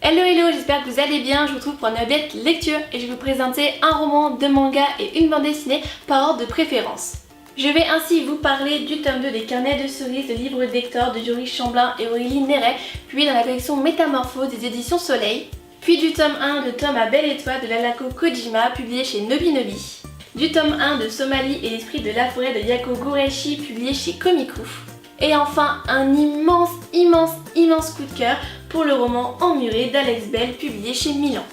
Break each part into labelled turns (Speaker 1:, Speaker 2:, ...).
Speaker 1: Hello, j'espère que vous allez bien. Je vous retrouve pour une update lecture et je vais vous présenter un roman, deux mangas et une bande dessinée par ordre de préférence. Je vais ainsi vous parler du tome 2 des Carnets de cerises, le livre d'Hector de Joris Chamblin et Aurélie Néret, publié dans la collection Métamorphose des éditions Soleil, puis du tome 1 de Tom à Belle Étoile de Lalako Kojima, publié chez Nobi Nobi, du tome 1 de Somalie et l'esprit de la forêt de Yako Gureshi, publié chez Komiku, et enfin un immense coup de cœur pour le roman Emmuré d'Alex Bell, publié chez Milan.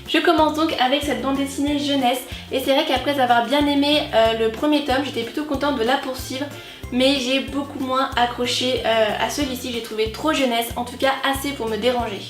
Speaker 1: Je commence donc avec cette bande dessinée jeunesse et c'est vrai qu'après avoir bien aimé le premier tome, j'étais plutôt contente de la poursuivre, mais j'ai beaucoup moins accroché à celui-ci, j'ai trouvé trop jeunesse, en tout cas assez pour me déranger.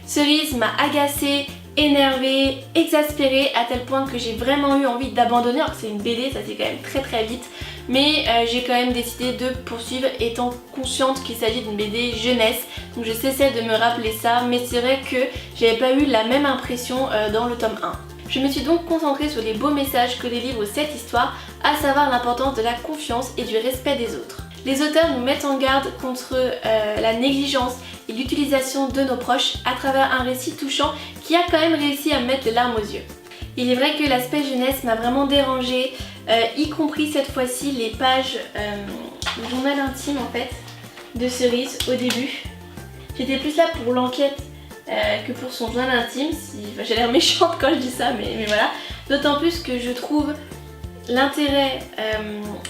Speaker 1: Cerise m'a agacée, énervée, exaspérée à tel point que j'ai vraiment eu envie d'abandonner, alors que c'est une BD, ça c'est quand même très vite, mais j'ai quand même décidé de poursuivre étant consciente qu'il s'agit d'une BD jeunesse, donc je cessais de me rappeler ça, mais c'est vrai que j'avais pas eu la même impression dans le tome 1. Je me suis donc concentrée sur les beaux messages que délivre cette histoire, à savoir l'importance de la confiance et du respect des autres. Les auteurs nous mettent en garde contre la négligence et l'utilisation de nos proches à travers un récit touchant qui a quand même réussi à me mettre les larmes aux yeux. Il est vrai que l'aspect jeunesse m'a vraiment dérangée, y compris cette fois-ci les pages du journal intime en fait de Cerise au début. J'étais plus là pour l'enquête que pour son journal intime, j'ai l'air méchante quand je dis ça, mais voilà. D'autant plus que je trouve l'intérêt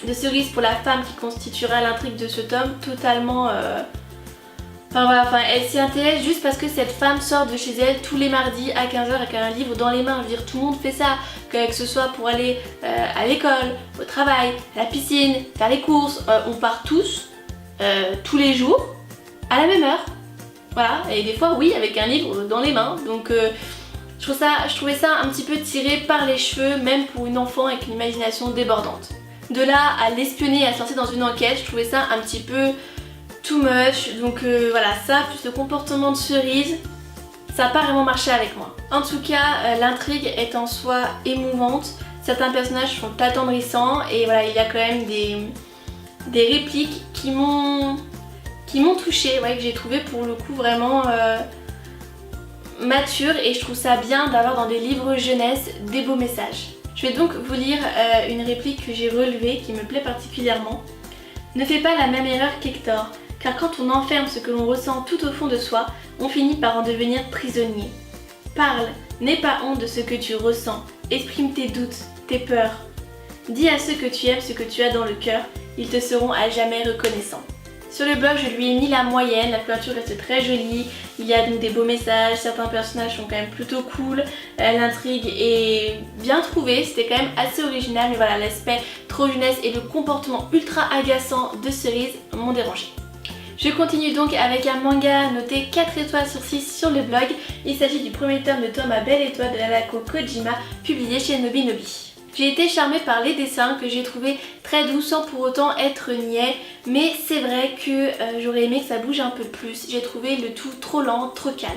Speaker 1: de Cerise pour la femme qui constituera l'intrigue de ce tome totalement... elle s'y intéresse juste parce que cette femme sort de chez elle tous les mardis à 15 h avec un livre dans les mains. Je veux dire, tout le monde fait ça, que ce soit pour aller à l'école, au travail, à la piscine, faire les courses, on part tous les jours, à la même heure. Voilà, et des fois oui, avec un livre dans les mains, donc je trouvais ça un petit peu tiré par les cheveux, même pour une enfant avec une imagination débordante. De là à l'espionner, à se lancer dans une enquête, je trouvais ça un petit peu too much, donc voilà, ça plus le comportement de Cerise, ça n'a pas vraiment marché avec moi. En tout cas, l'intrigue est en soi émouvante, certains personnages sont attendrissants et voilà, il y a quand même des répliques qui m'ont touchée, ouais, que j'ai trouvé pour le coup vraiment mature, et je trouve ça bien d'avoir dans des livres jeunesse des beaux messages. Je vais donc vous lire une réplique que j'ai relevée qui me plaît particulièrement. Ne fais pas la même erreur qu'Hector, car quand on enferme ce que l'on ressent tout au fond de soi, on finit par en devenir prisonnier. Parle, n'aie pas honte de ce que tu ressens, exprime tes doutes, tes peurs. Dis à ceux que tu aimes ce que tu as dans le cœur, ils te seront à jamais reconnaissants. Sur le blog, je lui ai mis la moyenne, la couverture reste très jolie, il y a donc des beaux messages, certains personnages sont quand même plutôt cool, l'intrigue est bien trouvée, c'était quand même assez original, mais voilà, l'aspect trop jeunesse et le comportement ultra agaçant de Cerise m'ont dérangé. Je continue donc avec un manga noté 4 étoiles sur 6 sur le blog, il s'agit du premier tome de Tom à Belle Étoile de Lalako Kojima, publié chez Nobi Nobi. J'ai été charmée par les dessins que j'ai trouvé très doux sans pour autant être niais, mais c'est vrai que j'aurais aimé que ça bouge un peu plus, j'ai trouvé le tout trop lent, trop calme.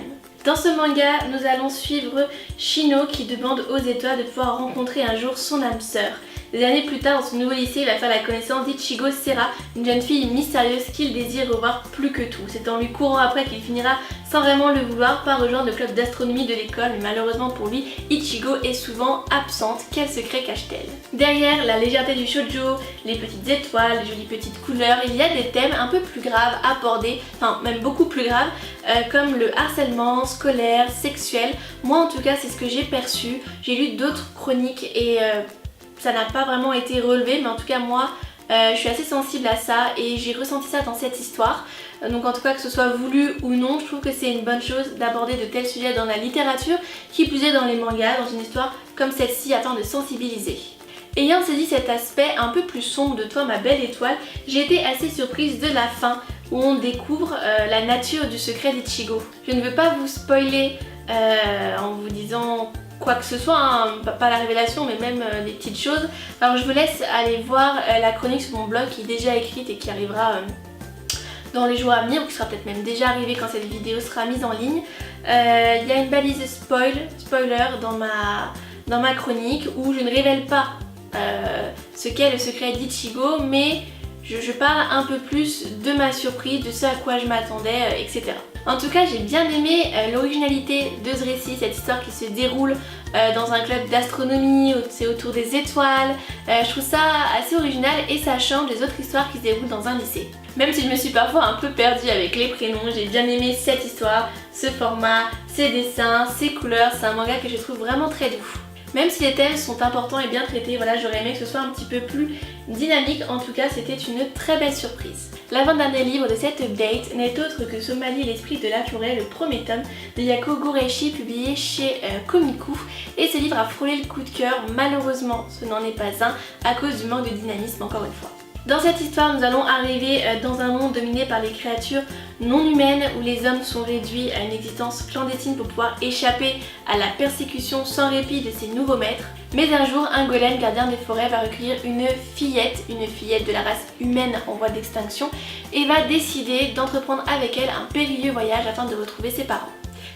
Speaker 1: Dans ce manga, nous allons suivre Shino qui demande aux étoiles de pouvoir rencontrer un jour son âme sœur. Des années plus tard, dans son nouveau lycée, il va faire la connaissance d'Ichigo Sera, une jeune fille mystérieuse qu'il désire revoir plus que tout. C'est en lui courant après qu'il finira, sans vraiment le vouloir, par rejoindre le club d'astronomie de l'école, mais malheureusement pour lui, Ichigo est souvent absente. Quel secret cache-t-elle? Derrière la légèreté du shoujo, les petites étoiles, les jolies petites couleurs, il y a des thèmes un peu plus graves abordés, enfin même beaucoup plus graves, comme le harcèlement scolaire, sexuel. Moi en tout cas c'est ce que j'ai perçu. J'ai lu d'autres chroniques et ça n'a pas vraiment été relevé, mais en tout cas moi je suis assez sensible à ça et j'ai ressenti ça dans cette histoire. Donc en tout cas, que ce soit voulu ou non, je trouve que c'est une bonne chose d'aborder de tels sujets dans la littérature, qui plus est dans les mangas, dans une histoire comme celle-ci afin de sensibiliser. Ayant saisi cet aspect un peu plus sombre de Toi ma belle étoile, j'ai été assez surprise de la fin où on découvre la nature du secret d'Ichigo. Je ne veux pas vous spoiler en vous disant quoi que ce soit, hein, pas la révélation mais même des petites choses. Alors je vous laisse aller voir la chronique sur mon blog qui est déjà écrite et qui arrivera dans les jours à venir, ou qui sera peut-être même déjà arrivée quand cette vidéo sera mise en ligne. Il y a une balise spoiler dans ma chronique où je ne révèle pas ce qu'est le secret d'Ichigo, mais je parle un peu plus de ma surprise, de ce à quoi je m'attendais, etc. En tout cas, j'ai bien aimé l'originalité de ce récit, cette histoire qui se déroule dans un club d'astronomie, c'est autour des étoiles. Je trouve ça assez original et ça change des autres histoires qui se déroulent dans un lycée. Même si je me suis parfois un peu perdue avec les prénoms, j'ai bien aimé cette histoire, ce format, ces dessins, ces couleurs. C'est un manga que je trouve vraiment très doux. Même si les thèmes sont importants et bien traités, voilà, j'aurais aimé que ce soit un petit peu plus dynamique. En tout cas, c'était une très belle surprise. L'avant-dernier livre de cette update n'est autre que Somali, l'esprit de la forêt, le premier tome de Yako Goreishi, publié chez Komiku. Et ce livre a frôlé le coup de cœur. Malheureusement, ce n'en est pas un à cause du manque de dynamisme, encore une fois. Dans cette histoire, nous allons arriver dans un monde dominé par les créatures non humaines où les hommes sont réduits à une existence clandestine pour pouvoir échapper à la persécution sans répit de ses nouveaux maîtres. Mais un jour, un golem gardien des forêts va recueillir une fillette de la race humaine en voie d'extinction et va décider d'entreprendre avec elle un périlleux voyage afin de retrouver ses parents.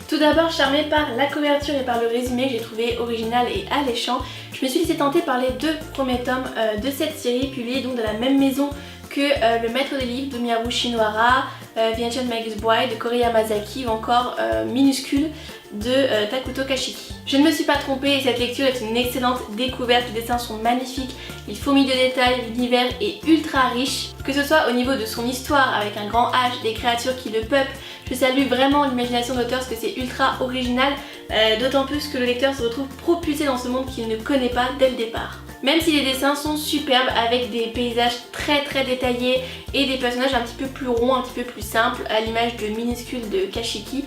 Speaker 1: Tout d'abord, charmée par la couverture et par le résumé que j'ai trouvé original et alléchant, je me suis laissée tenter par les 2 premiers tomes de cette série, publiés donc de la même maison que le maître des livres de Miyaru Shinohara, The Ancient Magus Boy de Kore Yamazaki ou encore Minuscule de Takuto Kashiki. Je ne me suis pas trompée et cette lecture est une excellente découverte, les dessins sont magnifiques, il fourmille de détails, l'univers est ultra riche, que ce soit au niveau de son histoire avec un grand H, des créatures qui le peuplent. Je salue vraiment l'imagination de l'auteur parce que c'est ultra original, d'autant plus que le lecteur se retrouve propulsé dans ce monde qu'il ne connaît pas dès le départ. Même si les dessins sont superbes avec des paysages très détaillés et des personnages un petit peu plus ronds, un petit peu plus simples, à l'image de Minuscule de Kashiki,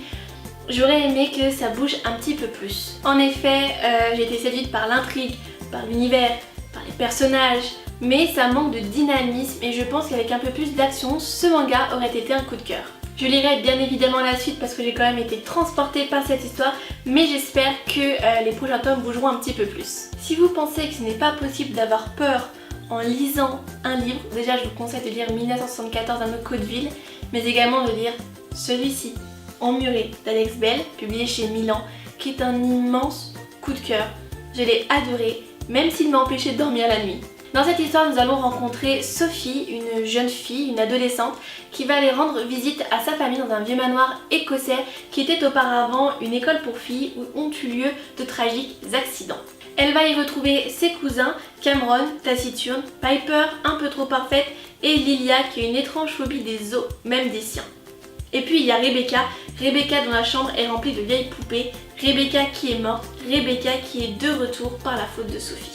Speaker 1: j'aurais aimé que ça bouge un petit peu plus. En effet, j'ai été séduite par l'intrigue, par l'univers, par les personnages, mais ça manque de dynamisme et je pense qu'avec un peu plus d'action, ce manga aurait été un coup de cœur. Je lirai bien évidemment la suite parce que j'ai quand même été transportée par cette histoire, mais j'espère que les prochains tomes bougeront un petit peu plus. Si vous pensez que ce n'est pas possible d'avoir peur en lisant un livre, déjà je vous conseille de lire 1974 d'Anno Codeville, mais également de lire celui-ci, Emmuré d'Alex Bell, publié chez Milan, qui est un immense coup de cœur. Je l'ai adoré, même s'il m'a empêché de dormir la nuit. Dans cette histoire, nous allons rencontrer Sophie, une jeune fille, une adolescente, qui va aller rendre visite à sa famille dans un vieux manoir écossais qui était auparavant une école pour filles où ont eu lieu de tragiques accidents. Elle va y retrouver ses cousins, Cameron, taciturne, Piper, un peu trop parfaite, et Lilia qui a une étrange phobie des os, même des siens. Et puis il y a Rebecca dont la chambre est remplie de vieilles poupées, Rebecca qui est morte, Rebecca qui est de retour par la faute de Sophie.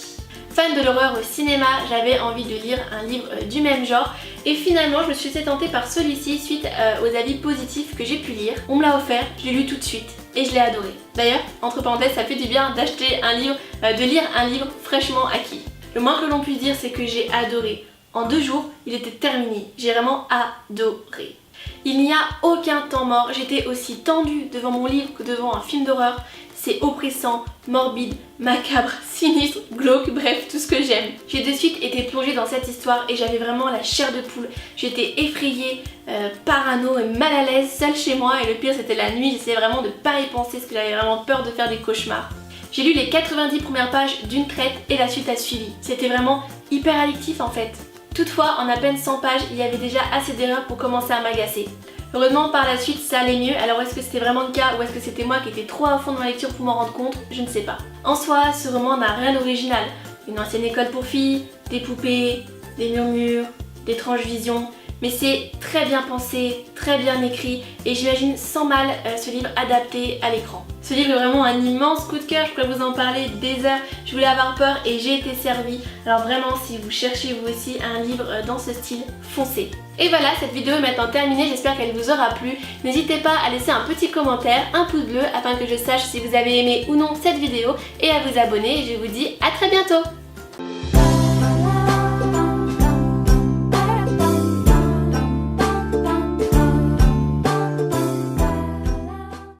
Speaker 1: Fan de l'horreur au cinéma, j'avais envie de lire un livre du même genre et finalement je me suis laissée tenter par celui-ci suite aux avis positifs que j'ai pu lire. On me l'a offert, je l'ai lu tout de suite et je l'ai adoré. D'ailleurs, entre parenthèses, ça fait du bien d'acheter un livre, de lire un livre fraîchement acquis. Le moins que l'on puisse dire, c'est que j'ai adoré. En 2 jours, il était terminé. J'ai vraiment adoré. Il n'y a aucun temps mort, j'étais aussi tendue devant mon livre que devant un film d'horreur. C'est oppressant, morbide, macabre, sinistre, glauque, bref, tout ce que j'aime. J'ai de suite été plongée dans cette histoire et j'avais vraiment la chair de poule. J'étais effrayée, parano et mal à l'aise, seule chez moi et le pire c'était la nuit, j'essayais vraiment de pas y penser parce que j'avais vraiment peur de faire des cauchemars. J'ai lu les 90 premières pages d'une traite et la suite a suivi. C'était vraiment hyper addictif en fait. Toutefois, en à peine 100 pages, il y avait déjà assez d'erreurs pour commencer à m'agacer. Heureusement par la suite ça allait mieux, alors est-ce que c'était vraiment le cas ou est-ce que c'était moi qui étais trop à fond dans la lecture pour m'en rendre compte? Je ne sais pas. En soi, ce roman n'a rien d'original. Une ancienne école pour filles, des poupées, des murmures, d'étranges visions, mais c'est très bien pensé, très bien écrit et j'imagine sans mal ce livre adapté à l'écran. Ce livre est vraiment un immense coup de cœur, je pourrais vous en parler des heures, je voulais avoir peur et j'ai été servie. Alors vraiment si vous cherchez vous aussi un livre dans ce style, foncez. Et voilà, cette vidéo est maintenant terminée, j'espère qu'elle vous aura plu. N'hésitez pas à laisser un petit commentaire, un pouce bleu afin que je sache si vous avez aimé ou non cette vidéo et à vous abonner et je vous dis à très bientôt.